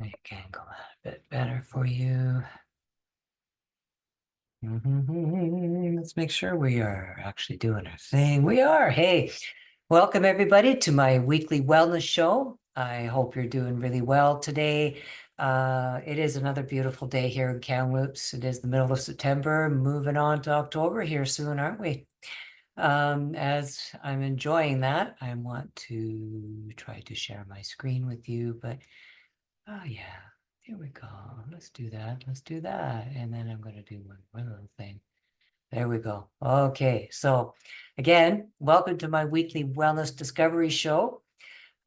I can go a bit better for you. Let's make sure we are actually doing our thing. We are. Hey, welcome everybody to my weekly wellness show. I hope you're doing really well today. It is another beautiful day here in Kamloops. It is the middle of September, moving on to October here soon, aren't we? As I'm enjoying that, I want to try to share my screen with you, but oh yeah, here we go. Let's do that. Let's do that. And then I'm going to do one little thing. There we go. Okay, so again, welcome to my weekly wellness discovery show.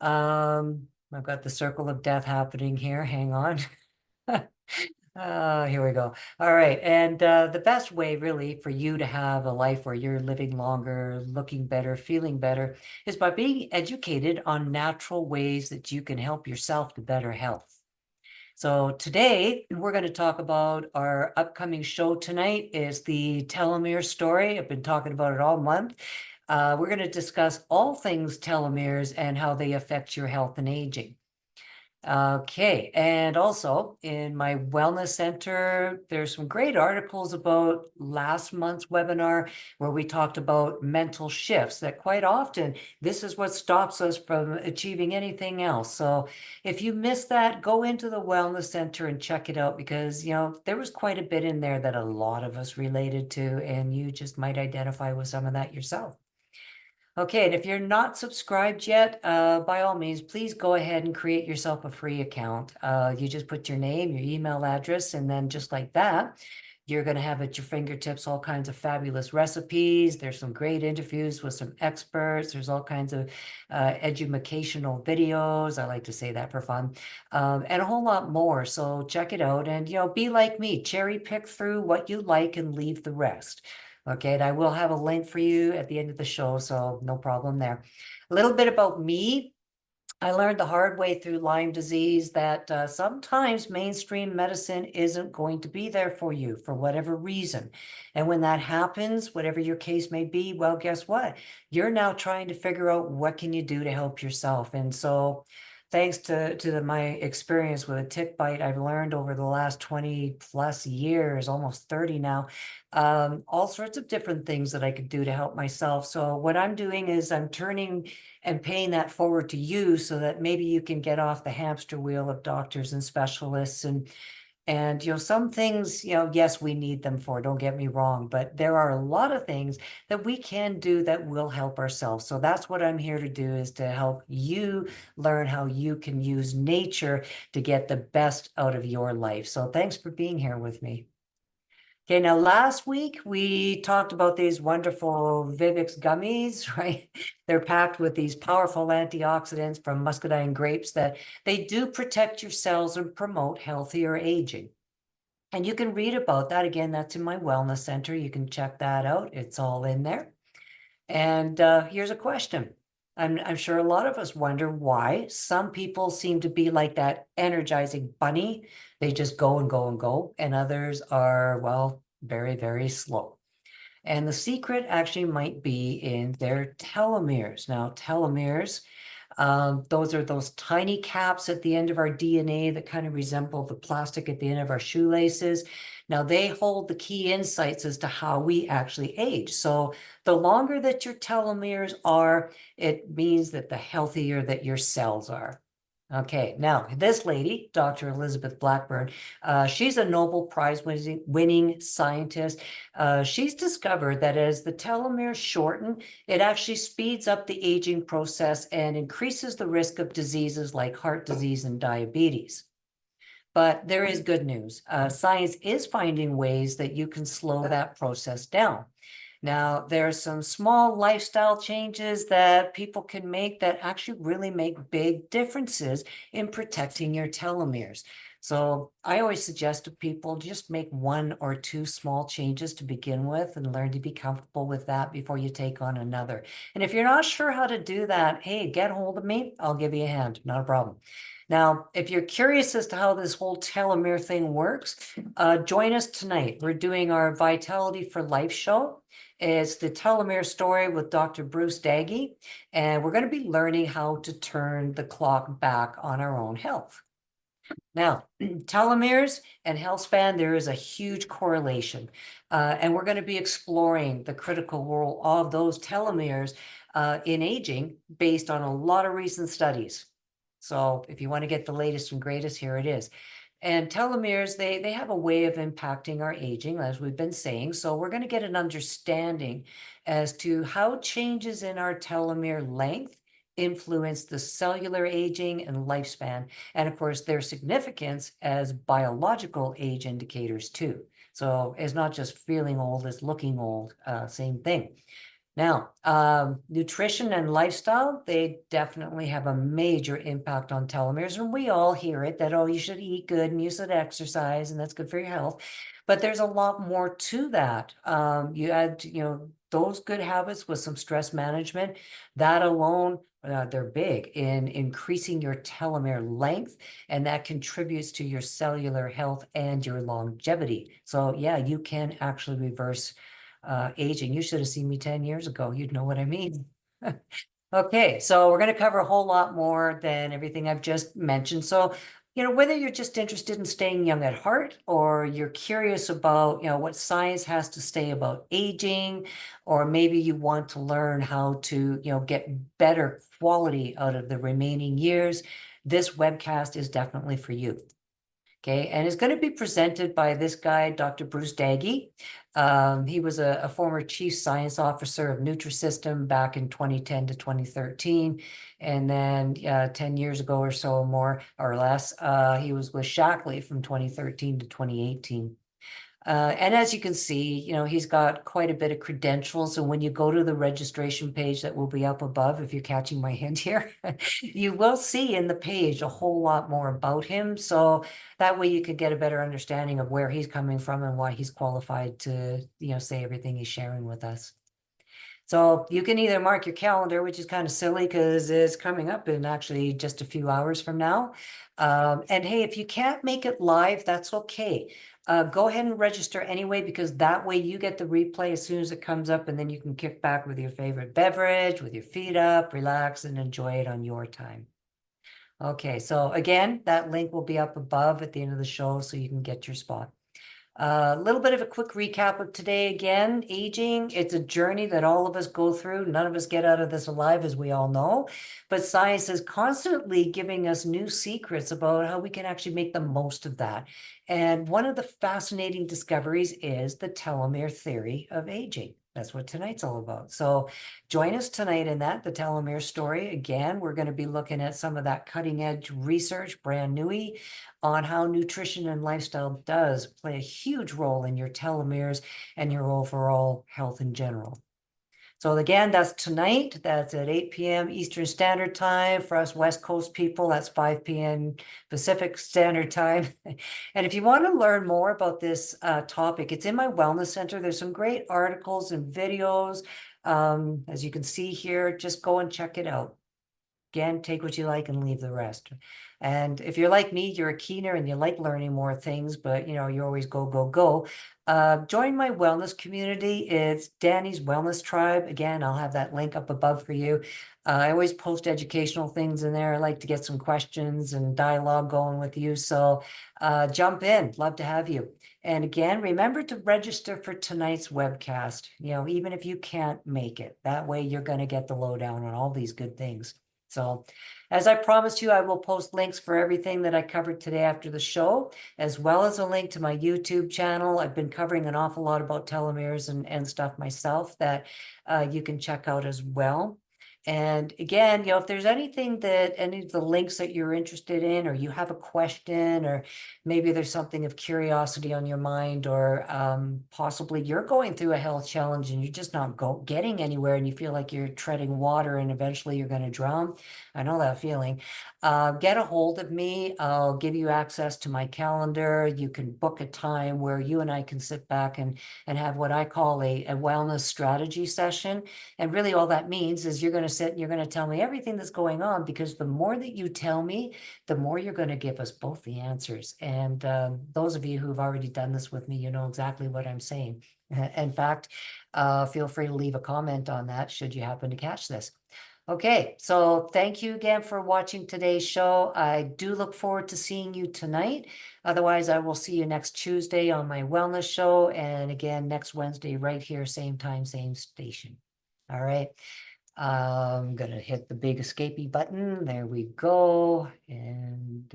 I've got the circle of death happening here. Hang on. Here we go. All right. And the best way, really, for you to have a life where you're living longer, looking better, feeling better, is by being educated on natural ways that you can help yourself to better health. So today we're going to talk about our upcoming show tonight is the telomere story. I've been talking about it all month. We're going to discuss all things telomeres and how they affect your health and aging. Okay, and also in my wellness center, there's some great articles about last month's webinar where we talked about mental shifts that quite often this is what stops us from achieving anything else. So if you missed that, go into the wellness center and check it out because, there was quite a bit in there that a lot of us related to, and you just might identify with some of that yourself. Okay, and if you're not subscribed yet, by all means, please go ahead and create yourself a free account. You just put your name, your email address, and then just like that, you're going to have at your fingertips all kinds of fabulous recipes. There's some great interviews with some experts. There's all kinds of educational videos. I like to say that for fun, and a whole lot more. So check it out and, be like me, cherry pick through what you like and leave the rest. Okay, and I will have a link for you at the end of the show, so no problem there. A little bit about me. I learned the hard way through Lyme disease that sometimes mainstream medicine isn't going to be there for you for whatever reason. And when that happens, whatever your case may be, well, guess what? You're now trying to figure out what can you do to help yourself. And so thanks to my experience with a tick bite, I've learned over the last 20 plus years, almost 30 now, all sorts of different things that I could do to help myself. So what I'm doing is I'm turning and paying that forward to you so that maybe you can get off the hamster wheel of doctors and specialists and some things, yes, we need them for, don't get me wrong, but there are a lot of things that we can do that will help ourselves. So that's what I'm here to do, is to help you learn how you can use nature to get the best out of your life. So thanks for being here with me. Okay, now last week we talked about these wonderful Vivix gummies, right? They're packed with these powerful antioxidants from muscadine grapes that they do protect your cells and promote healthier aging. And you can read about that. Again, that's in my wellness center. You can check that out. It's all in there. And here's a question. I'm sure a lot of us wonder why some people seem to be like that energizing bunny. They just go and go and go, and others are, well, very, very slow. And the secret actually might be in their telomeres. Now, telomeres, those are those tiny caps at the end of our DNA that kind of resemble the plastic at the end of our shoelaces. Now, they hold the key insights as to how we actually age. So the longer that your telomeres are, it means that the healthier that your cells are. Okay, now this lady, Dr. Elizabeth Blackburn, she's a Nobel Prize winning scientist. She's discovered that as the telomeres shorten, it actually speeds up the aging process and increases the risk of diseases like heart disease and diabetes. But there is good news. Science is finding ways that you can slow that process down. Now, there are some small lifestyle changes that people can make that actually really make big differences in protecting your telomeres. So I always suggest to people just make one or two small changes to begin with and learn to be comfortable with that before you take on another. And if you're not sure how to do that, hey, get hold of me. I'll give you a hand. Not a problem. Now, if you're curious as to how this whole telomere thing works, join us tonight. We're doing our Vitality for Life show. It's the telomere story with Dr. Bruce Daggy, and we're going to be learning how to turn the clock back on our own health. Now, telomeres and health span, there is a huge correlation. And we're going to be exploring the critical role of those telomeres in aging based on a lot of recent studies. So if you want to get the latest and greatest, here it is. And telomeres, they have a way of impacting our aging, as we've been saying. So we're going to get an understanding as to how changes in our telomere length influence the cellular aging and lifespan, and of course their significance as biological age indicators too. So it's not just feeling old, it's looking old, same thing. Now, nutrition and lifestyle, they definitely have a major impact on telomeres. And we all hear it that, oh, you should eat good and you should exercise and that's good for your health. But there's a lot more to that. You add, those good habits with some stress management, that alone, they're big in increasing your telomere length, and that contributes to your cellular health and your longevity. So yeah, you can actually reverse aging. You should have seen me 10 years ago. You'd know what I mean. Okay, so we're going to cover a whole lot more than everything I've just mentioned. So, whether you're just interested in staying young at heart, or you're curious about, what science has to say about aging, or maybe you want to learn how to, get better quality out of the remaining years, this webcast is definitely for you. Okay, and it's going to be presented by this guy, Dr. Bruce Daggy. He was a former chief science officer of Nutrisystem back in 2010 to 2013. And then 10 years ago or so, more or less, he was with Shackley from 2013 to 2018. And as you can see, he's got quite a bit of credentials. And when you go to the registration page that will be up above, if you're catching my hint here, you will see in the page a whole lot more about him. So that way you could get a better understanding of where he's coming from and why he's qualified to, say everything he's sharing with us. So you can either mark your calendar, which is kind of silly because it's coming up in actually just a few hours from now. And hey, if you can't make it live, that's okay. Go ahead and register anyway, because that way you get the replay as soon as it comes up, and then you can kick back with your favorite beverage, with your feet up, relax, and enjoy it on your time. Okay, so again, that link will be up above at the end of the show so you can get your spot. A little bit of a quick recap of today again. Aging, it's a journey that all of us go through. None of us get out of this alive, as we all know. But science is constantly giving us new secrets about how we can actually make the most of that. And one of the fascinating discoveries is the telomere theory of aging. That's what tonight's all about. So join us tonight in that, the telomere story. Again, we're going to be looking at some of that cutting edge research, brand newy, on how nutrition and lifestyle does play a huge role in your telomeres and your overall health in general. So again, that's tonight. That's at 8 p.m. Eastern Standard Time. For us West Coast people, that's 5 p.m. Pacific Standard Time. And if you want to learn more about this topic, it's in my Wellness Center. There's some great articles and videos. As you can see here, just go and check it out. Again, take what you like and leave the rest. And if you're like me, you're a keener and you like learning more things, but you always go, go, go. Join my wellness community. It's Danny's Wellness Tribe. Again, I'll have that link up above for you. I always post educational things in there. I like to get some questions and dialogue going with you. So jump in. Love to have you. And again, remember to register for tonight's webcast, even if you can't make it. That way you're going to get the lowdown on all these good things. So as I promised you, I will post links for everything that I covered today after the show, as well as a link to my YouTube channel. I've been covering an awful lot about telomeres and stuff myself that you can check out as well. And again, if there's anything that any of the links that you're interested in, or you have a question, or maybe there's something of curiosity on your mind, or possibly you're going through a health challenge and you're just not getting anywhere and you feel like you're treading water and eventually you're going to drown. I know that feeling. Get a hold of me. I'll give you access to my calendar. You can book a time where you and I can sit back and have what I call a wellness strategy session. And really all that means is you're going to sit and you're going to tell me everything that's going on, because the more that you tell me, the more you're going to give us both the answers. And those of you who've already done this with me, you know exactly what I'm saying. In fact, feel free to leave a comment on that should you happen to catch this. Okay, so thank you again for watching today's show. I do look forward to seeing you tonight. Otherwise, I will see you next Tuesday on my wellness show, and again next Wednesday right here, same time, same station. All right. I'm gonna hit the big escapee button. There we go. And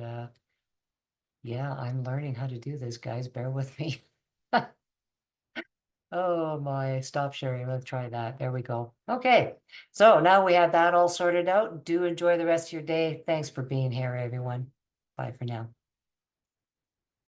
yeah, I'm learning how to do this, guys. Bear with me. Oh my, stop sharing. Let's try that. There we go. Okay. So now we have that all sorted out. Do enjoy the rest of your day. Thanks for being here, everyone. Bye for now.